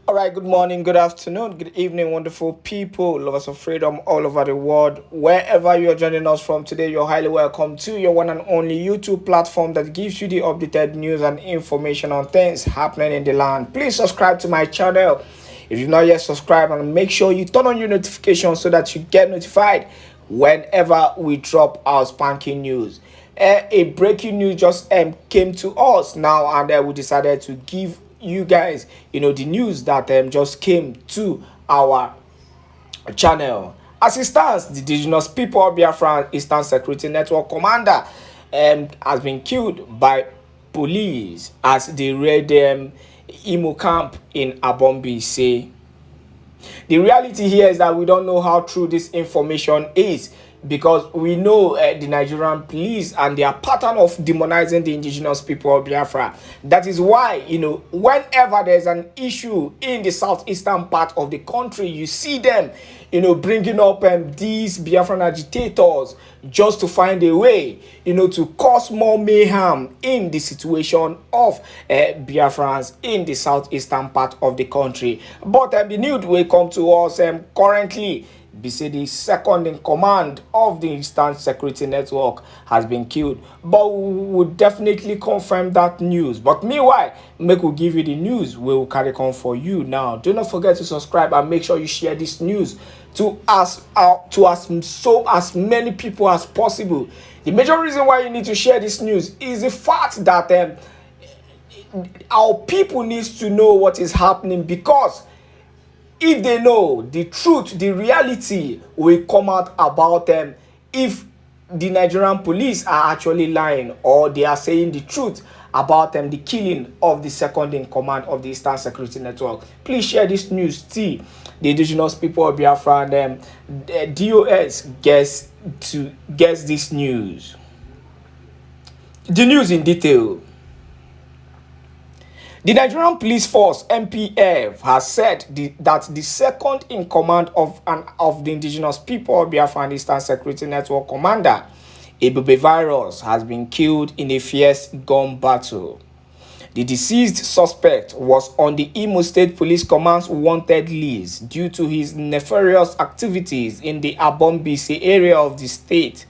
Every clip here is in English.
All right, good morning, good afternoon, good evening, wonderful people, lovers of freedom all over the world. Wherever you're joining us from today, you're highly welcome to your one and only YouTube platform that gives you the updated news and information on things happening in the land. Please subscribe to my channel if you've not yet subscribed, and make sure you turn on your notifications so that you get notified whenever we drop our spanking news. A breaking news just came to us now, and we decided to give you guys the news that just came to our channel. As it stands, the indigenous people of Biafra Eastern Security Network commander has been killed by police as they raid Imo camp in Mbaise. The reality here is that we don't know how true this information is, because we know the Nigerian police and their pattern of demonizing the indigenous people of Biafra. That is why, whenever there's an issue in the southeastern part of the country, you see them, bringing up these Biafran agitators just to find a way, to cause more mayhem in the situation of Biafrans in the southeastern part of the country. But the news will come to us currently. Mbaise, the second in command of the Eastern Security Network, has been killed. But we will definitely confirm that news. But meanwhile, make we give you the news we will carry on for you now. Do not forget to subscribe and make sure you share this news to as many people as possible. The major reason why you need to share this news is the fact that our people needs to know what is happening, because if they know the truth, the reality will come out about them if the Nigerian police are actually lying, or they are saying the truth about the killing of the second in command of the Eastern Security Network. Please share this news to the indigenous people of Biafra, and the DOS gets this news. The news in detail. The Nigerian Police Force (NPF) has said that the second in command of the indigenous people of Biafra and Eastern Security Network commander, Aboh, has been killed in a fierce gun battle. The deceased suspect was on the Imo State Police Command's wanted list due to his nefarious activities in the Mbaise area of the state.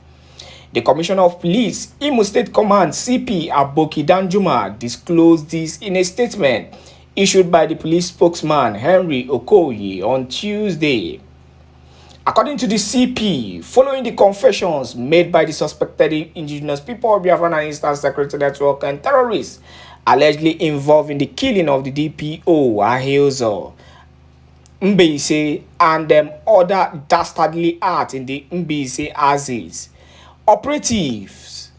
The Commissioner of Police, Imo State Command CP Aboh disclosed this in a statement issued by the police spokesman Henry Okoye on Tuesday. According to the CP, following the confessions made by the suspected indigenous people of Biafra and Eastern Security Network and terrorists allegedly involved in the killing of the DPO Ahiozo, Mbaise, and other dastardly acts in the Mbaise axis, operatives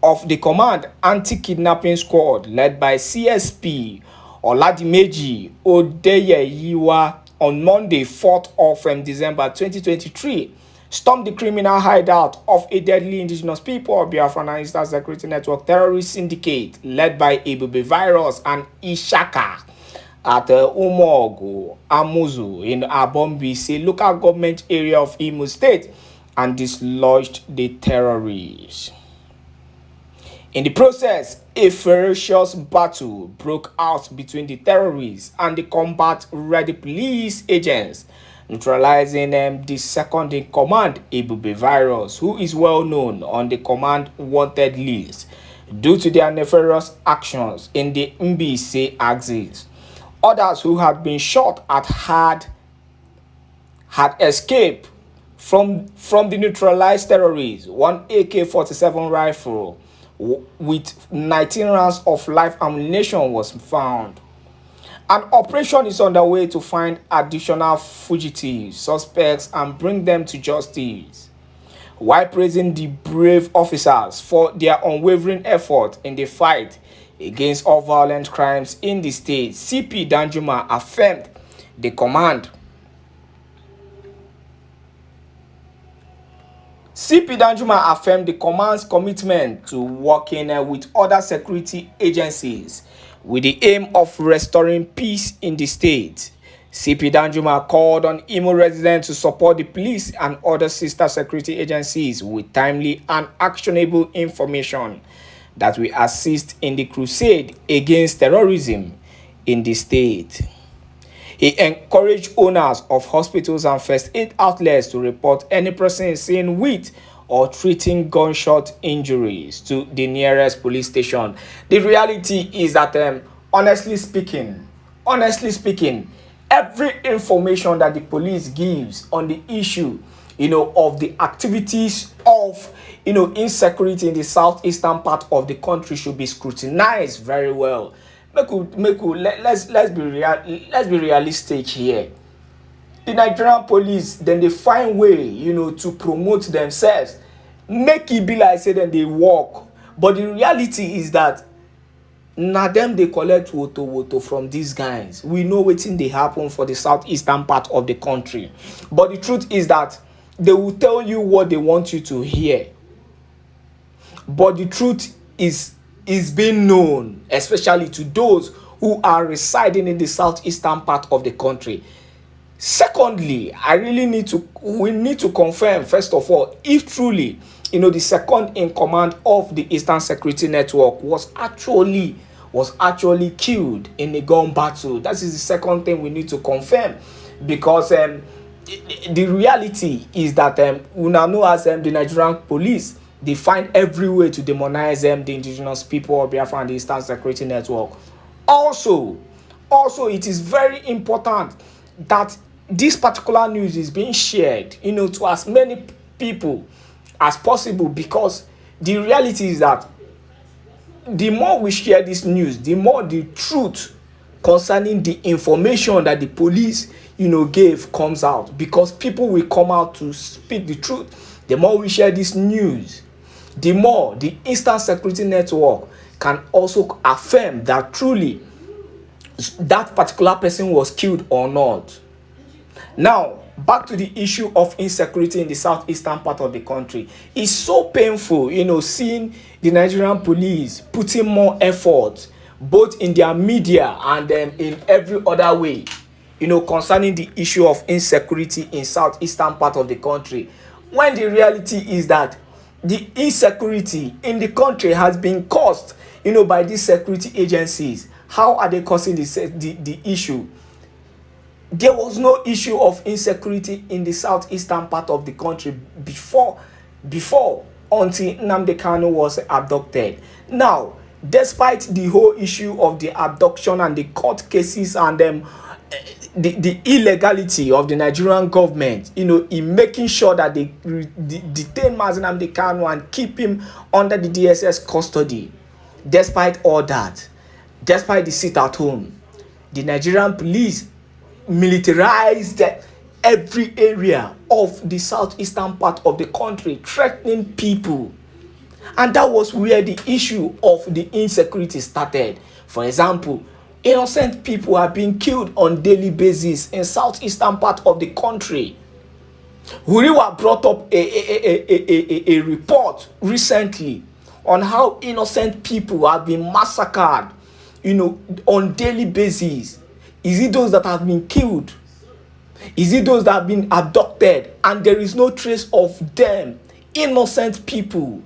of the Command Anti-Kidnapping Squad led by CSP Oladimeji Odeyeyiwa on Monday, 4th of December 2023, stormed the criminal hideout of a deadly indigenous people of Biafra and Eastern Security Network terrorist syndicate led by Aboh and Ishaka at Umogo Amuzu in Mbaise local government area of Imo State, and dislodged the terrorists. In the process, a ferocious battle broke out between the terrorists and the combat-ready police agents, neutralizing the second in command, Aboh, who is well known on the command wanted list due to their nefarious actions in the Mbaise axis. Others who had been shot at had escaped from the neutralized terrorists. One AK-47 rifle with 19 rounds of live ammunition was found. An operation is underway to find additional fugitive suspects and bring them to justice. While praising the brave officers for their unwavering effort in the fight against all violent crimes in the state, CP Danjuma affirmed the command CP Danjuma affirmed the command's commitment to working with other security agencies with the aim of restoring peace in the state. CP Danjuma called on Imo residents to support the police and other sister security agencies with timely and actionable information that will assist in the crusade against terrorism in the state. He encouraged owners of hospitals and first aid outlets to report any person seen with or treating gunshot injuries to the nearest police station. The reality is that, honestly speaking, every information that the police gives on the issue, of the activities of, insecurity in the southeastern part of the country should be scrutinized very well. Let's be realistic here. The Nigerian police, then they find way, to promote themselves, make it be like say then they work. But the reality is that na them they collect woto from these guys. We know wetin dey happen for the southeastern part of the country. But the truth is that they will tell you what they want you to hear. But the truth is being known, especially to those who are residing in the southeastern part of the country. Secondly, we need to confirm, first of all, if truly, the second in command of the Eastern Security Network was actually killed in a gun battle. That is the second thing we need to confirm, because the reality is that we now know as the Nigerian police, they find every way to demonize the indigenous people of Biafra and the Eastern Security Network. Also, it is very important that this particular news is being shared, to as many people as possible, because the reality is that the more we share this news, the more the truth concerning the information that the police, gave comes out, because people will come out to speak the truth. The more we share this news, the more the Eastern Security Network can also affirm that truly that particular person was killed or not. Now, back to the issue of insecurity in the southeastern part of the country. It's so painful, seeing the Nigerian police putting more effort, both in their media and in every other way, concerning the issue of insecurity in southeastern part of the country. When the reality is that the insecurity in the country has been caused, by these security agencies. How are they causing the issue? There was no issue of insecurity in the southeastern part of the country before until Nnamdi Kanu was abducted. Now, despite the whole issue of the abduction and the court cases and the illegality of the Nigerian government, in making sure that they detain Nnamdi Kanu and keep him under the DSS custody, despite all that, despite the sit at home, the Nigerian police militarized every area of the southeastern part of the country, threatening people. And that was where the issue of the insecurity started. For example, innocent people are being killed on daily basis in southeastern part of the country. Huriwa brought up a report recently on how innocent people have been massacred, on daily basis. Is it those that have been killed? Is it those that have been abducted and there is no trace of them? Innocent people.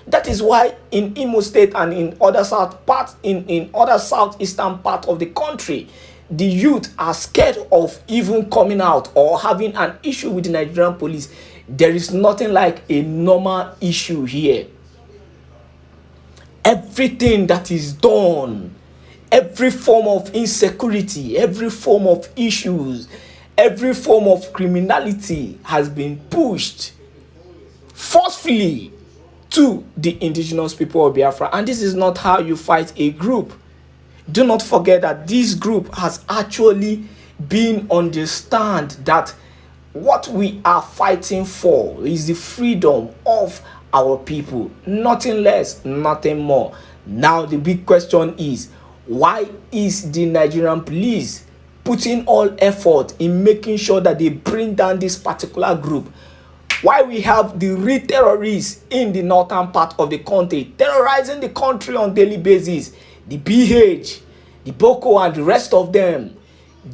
That is why in Imo State and in other other southeastern part of the country, the youth are scared of even coming out or having an issue with the Nigerian police. There is nothing like a normal issue here. Everything that is done, every form of insecurity, every form of issues, every form of criminality has been pushed forcefully to the indigenous people of Biafra. And this is not how you fight a group. Do not forget that this group has actually been on the stand that what we are fighting for is the freedom of our people. Nothing less, nothing more. Now the big question is, why is the Nigerian police putting all effort in making sure that they bring down this particular group? Why we have the real terrorists in the northern part of the country terrorizing the country on daily basis? The BH, the Boko and the rest of them,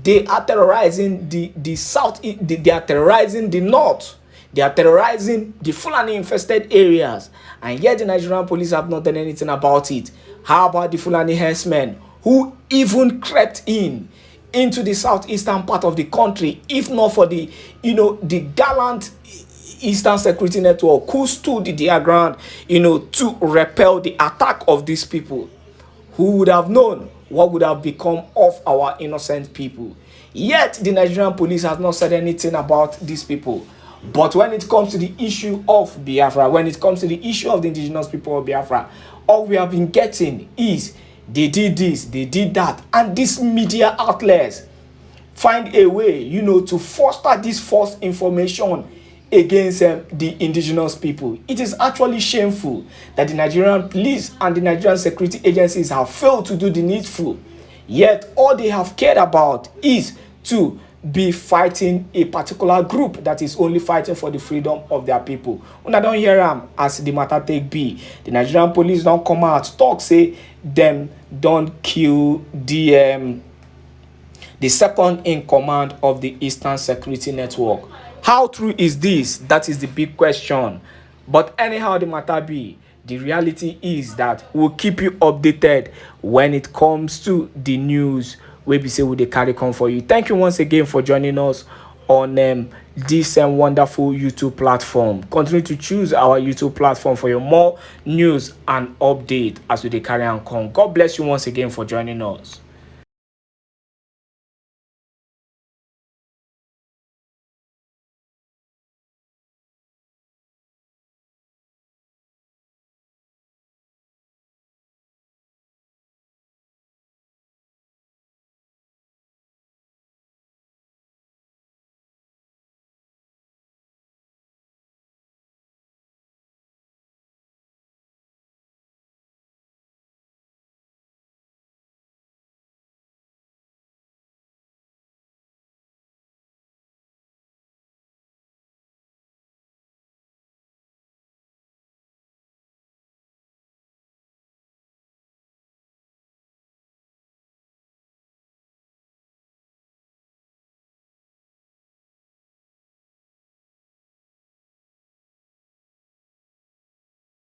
they are terrorizing the south, they are terrorizing the north, they are terrorizing the Fulani infested areas, and yet the Nigerian police have not done anything about it. How about the Fulani herdsmen who even crept in into the southeastern part of the country, if not for the, the gallant Eastern Security Network who stood their ground, to repel the attack of these people. Who would have known what would have become of our innocent people? Yet the Nigerian police has not said anything about these people. But when it comes to the issue of Biafra, when it comes to the issue of the indigenous people of Biafra, all we have been getting is they did this, they did that, and these media outlets find a way, to foster this false information against the indigenous people. It is actually shameful that the Nigerian police and the Nigerian security agencies have failed to do the needful. Yet all they have cared about is to be fighting a particular group that is only fighting for the freedom of their people. When I don't hear them as the matter take be, the Nigerian police don't come out talk say them don't kill the second in command of the Eastern Security Network. How true is this? That is the big question. But anyhow the matter be, the reality is that we'll keep you updated when it comes to the news we be say we dey carry come for you. Thank you once again for joining us on this wonderful YouTube platform. Continue to choose our YouTube platform for your more news and update as we dey carry on come. God bless you once again for joining us.